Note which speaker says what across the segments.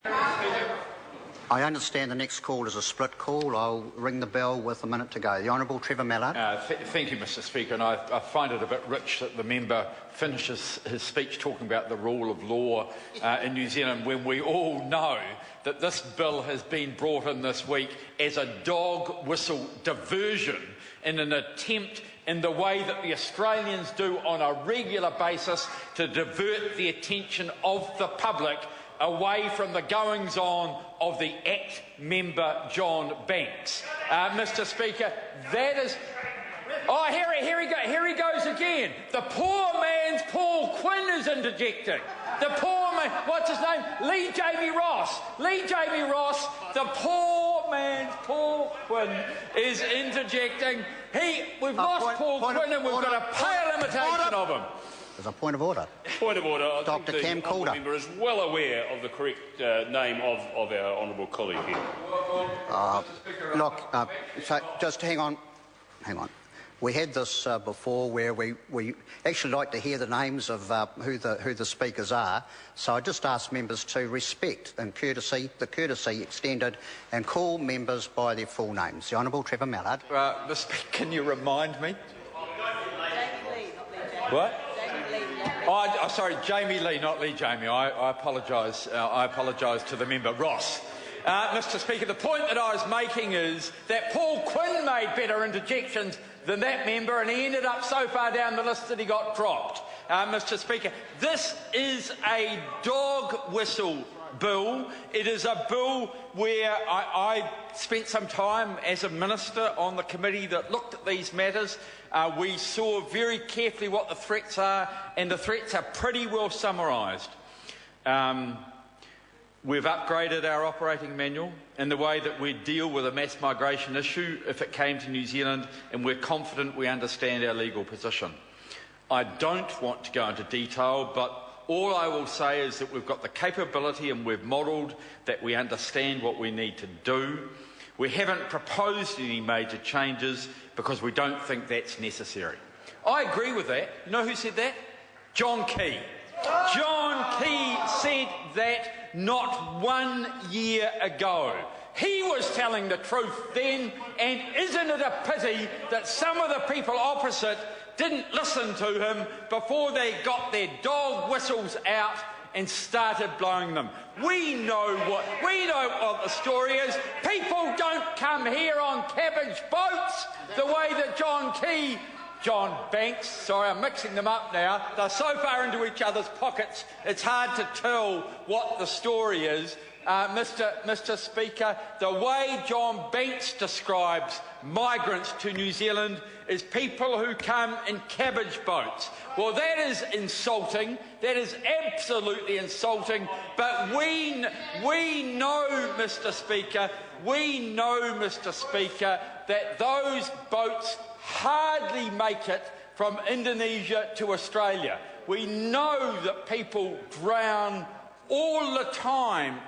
Speaker 1: I understand the next call is a split call. I'll ring the bell with a minute to go. The Honourable Trevor Mallard.
Speaker 2: Thank you, Mr Speaker, and I find it a bit rich that the member finishes his speech talking about the rule of law in New Zealand when we all know that this bill has been brought in this week as a dog whistle diversion in an attempt in the way that the Australians do on a regular basis to divert the attention of the public away from the goings-on of the ACT member John Banks. Mr Speaker, that is... Oh, here he goes again. The poor man's Paul Quinn is interjecting. The poor man... What's his name? Lee Jamie Ross. The poor man's Paul Quinn is interjecting. We've lost Paul Quinn and we've got a pale imitation of him.
Speaker 1: There's a point of order.
Speaker 3: Point of order. I
Speaker 1: Dr.
Speaker 3: think
Speaker 1: Cam
Speaker 3: the
Speaker 1: Calder.
Speaker 3: member is well aware of the correct name of our honourable colleague here.
Speaker 1: So just hang on. We had this before where we actually like to hear the names of who the speakers are. So I just ask members to respect and the courtesy extended and call members by their full names. The Honourable Trevor Mallard.
Speaker 2: Mr Speaker, can you remind me? What? Sorry, Jamie Lee, not Lee Jamie. I apologise. I apologise to the member Ross. Mr Speaker, the point that I was making is that Paul Quinn made better interjections than that member, and he ended up so far down the list that he got dropped. Mr Speaker, this is a dog whistle bill. It is a bill where I spent some time as a minister on the committee that looked at these matters. We saw very carefully what the threats are, and the threats are pretty well summarised. We've upgraded our operating manual in the way that we deal with a mass migration issue if it came to New Zealand, and we're confident we understand our legal position. I don't want to go into detail, but all I will say is that we've got the capability and we've modelled that we understand what we need to do. We haven't proposed any major changes because we don't think that's necessary. I agree with that. You know who said that? John Key. John Key said that not 1 year ago. He was telling the truth then, and isn't it a pity that some of the people opposite didn't listen to him before they got their dog whistles out and started blowing them? We know what the story is. People don't come here on cabbage boats the way that John Banks, sorry, I'm mixing them up now. They're so far into each other's pockets, it's hard to tell what the story is. Mr Speaker, the way John Banks describes migrants to New Zealand is people who come in cabbage boats. Well, that is insulting. That is absolutely insulting. But we know, Mr Speaker, that those boats hardly make it from Indonesia to Australia. We know that people drown all the time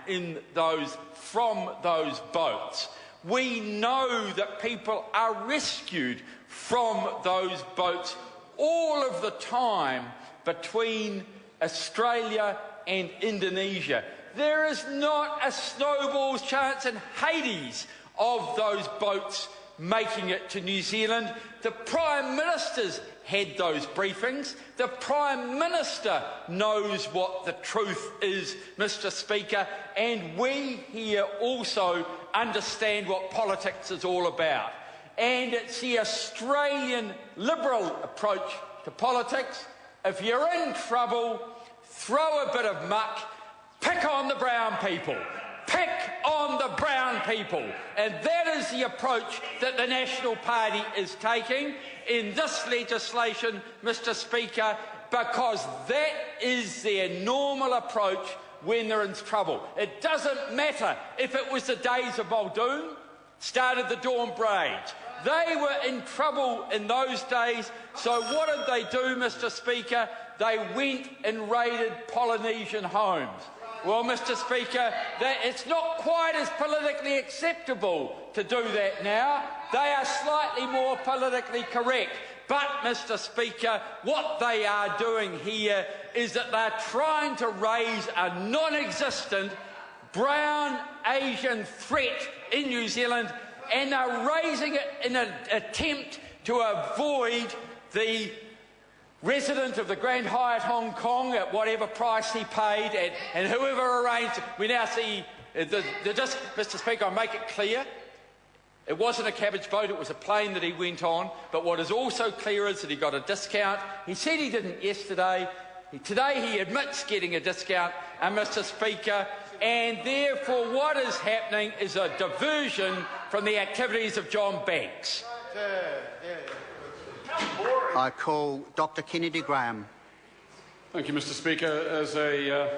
Speaker 2: from those boats. We know that people are rescued from those boats all of the time between Australia and Indonesia. There is not a snowball's chance in Hades of those boats making it to New Zealand. The Prime Minister's had those briefings. The Prime Minister knows what the truth is, Mr Speaker, and we here also understand what politics is all about. And it's the Australian Liberal approach to politics. If you're in trouble, throw a bit of muck, pick on the brown people. Pick on the brown people. And that is the approach that the National Party is taking in this legislation, Mr Speaker, because that is their normal approach when they're in trouble. It doesn't matter if it was the days of Muldoon, started the Dawn Braids. They were in trouble in those days, so what did they do, Mr Speaker? They went and raided Polynesian homes. Well, Mr Speaker, it's not quite as politically acceptable to do that now. They are slightly more politically correct. But, Mr Speaker, what they are doing here is that they're trying to raise a non-existent brown Asian threat in New Zealand, and they're raising it in an attempt to avoid the resident of the Grand Hyatt Hong Kong at whatever price he paid, and whoever arranged it. We now see, Mr Speaker, I'll make it clear, it wasn't a cabbage boat, it was a plane that he went on, but what is also clear is that he got a discount. He said he didn't yesterday. Today he admits getting a discount, Mr Speaker, and therefore what is happening is a diversion from the activities of John Banks.
Speaker 1: I call Dr Kennedy Graham.
Speaker 3: Thank you, Mr Speaker. As a